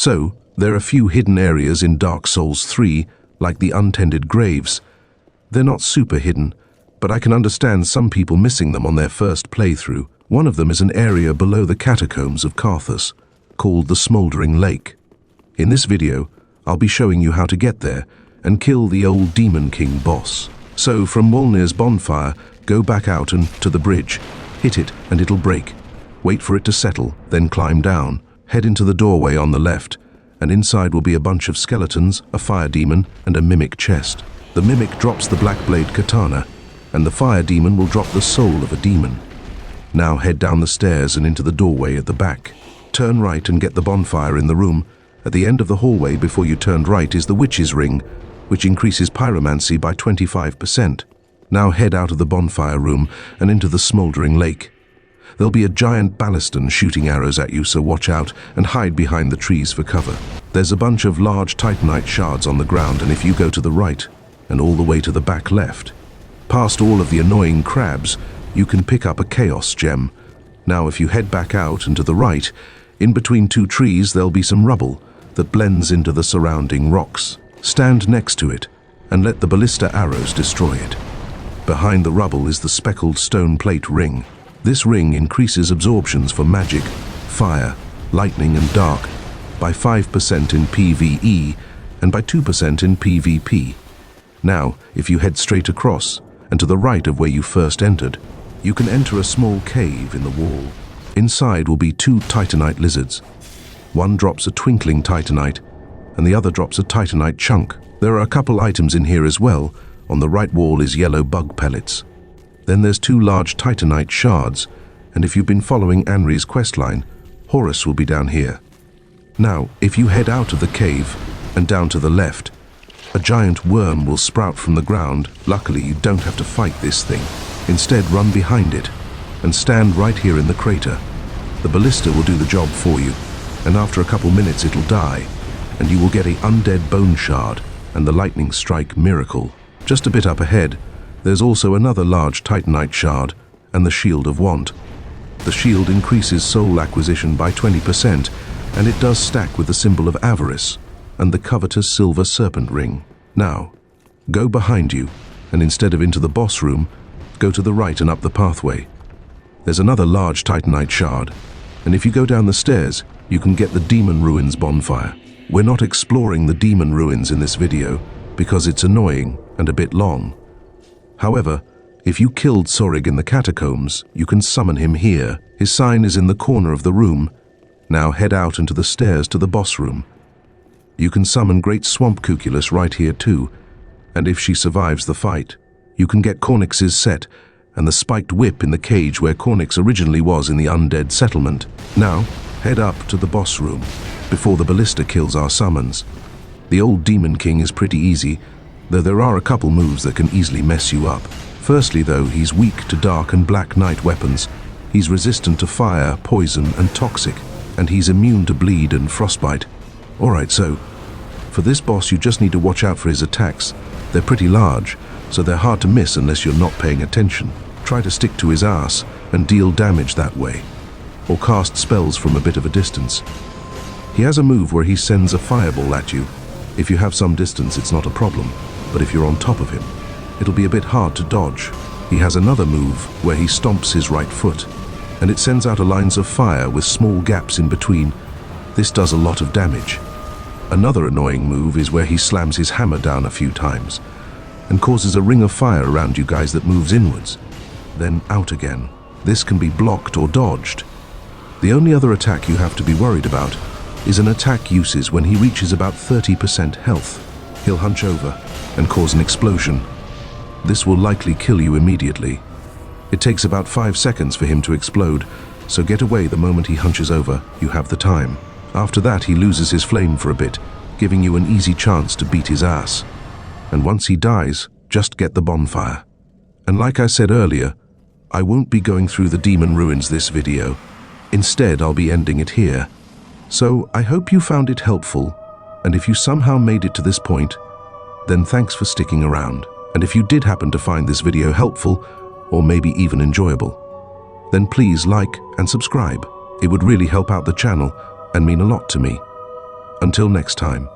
So, there are few hidden areas in Dark Souls 3, like the untended graves. They're not super hidden, but I can understand some people missing them on their first playthrough. One of them is an area below the Catacombs of Carthus, called the Smouldering Lake. In this video, I'll be showing you how to get there and kill the old Demon King boss. So, from Wolnir's bonfire, go back out and to the bridge. Hit it and it'll break. Wait for it to settle, then climb down. Head into the doorway on the left, and inside will be a bunch of skeletons, a fire demon, and a mimic chest. The mimic drops the black blade katana, and the fire demon will drop the soul of a demon. Now head down the stairs and into the doorway at the back. Turn right and get the bonfire in the room. At the end of the hallway before you turned right is the witch's ring, which increases pyromancy by 25%. Now head out of the bonfire room and into the Smouldering Lake. There'll be a giant ballaston shooting arrows at you, so watch out and hide behind the trees for cover. There's a bunch of large titanite shards on the ground, and if you go to the right and all the way to the back left, past all of the annoying crabs, you can pick up a chaos gem. Now if you head back out and to the right, in between two trees there'll be some rubble that blends into the surrounding rocks. Stand next to it and let the ballista arrows destroy it. Behind the rubble is the speckled stone plate ring. This ring increases absorptions for magic, fire, lightning and dark by 5% in PvE and by 2% in PvP. Now, if you head straight across and to the right of where you first entered, you can enter a small cave in the wall. Inside will be two titanite lizards. One drops a twinkling titanite and the other drops a titanite chunk. There are a couple items in here as well. On the right wall is yellow bug pellets. Then there's two large titanite shards, and if you've been following Anri's questline, Horus will be down here. Now, if you head out of the cave and down to the left, a giant worm will sprout from the ground. Luckily, you don't have to fight this thing. Instead, run behind it and stand right here in the crater. The ballista will do the job for you, and after a couple minutes it'll die, and you will get an undead bone shard and the lightning strike miracle. Just a bit up ahead, there's also another large titanite shard and the Shield of Want. The shield increases soul acquisition by 20%, and it does stack with the symbol of avarice and the covetous silver serpent ring. Now, go behind you, and instead of into the boss room, go to the right and up the pathway. There's another large titanite shard, and if you go down the stairs, you can get the Demon Ruins bonfire. We're not exploring the Demon Ruins in this video because it's annoying and a bit long. However, if you killed Sorig in the Catacombs, you can summon him here. His sign is in the corner of the room. Now head out into the stairs to the boss room. You can summon Great Swamp Cuculus right here too, and if she survives the fight, you can get Cornyx's set and the spiked whip in the cage where Cornyx originally was in the undead settlement. Now, head up to the boss room before the ballista kills our summons. The old Demon King is pretty easy, though there are a couple moves that can easily mess you up. Firstly though, he's weak to dark and black knight weapons. He's resistant to fire, poison and toxic, and he's immune to bleed and frostbite. Alright, so for this boss you just need to watch out for his attacks. They're pretty large, so they're hard to miss unless you're not paying attention. Try to stick to his ass and deal damage that way, or cast spells from a bit of a distance. He has a move where he sends a fireball at you. If you have some distance, it's not a problem, but if you're on top of him, it'll be a bit hard to dodge. He has another move where he stomps his right foot, and it sends out lines of fire with small gaps in between. This does a lot of damage. Another annoying move is where he slams his hammer down a few times and causes a ring of fire around you guys that moves inwards, then out again. This can be blocked or dodged. The only other attack you have to be worried about is an attack uses when he reaches about 30% health. He'll hunch over and cause an explosion. This will likely kill you immediately. It takes about 5 seconds for him to explode, so get away the moment he hunches over. You have the time. After that, he loses his flame for a bit, giving you an easy chance to beat his ass. And once he dies, just get the bonfire. And like I said earlier, I won't be going through the Demon Ruins this video. Instead, I'll be ending it here. So I hope you found it helpful, and if you somehow made it to this point, then thanks for sticking around. And if you did happen to find this video helpful, or maybe even enjoyable, then please like and subscribe. It would really help out the channel and mean a lot to me. Until next time.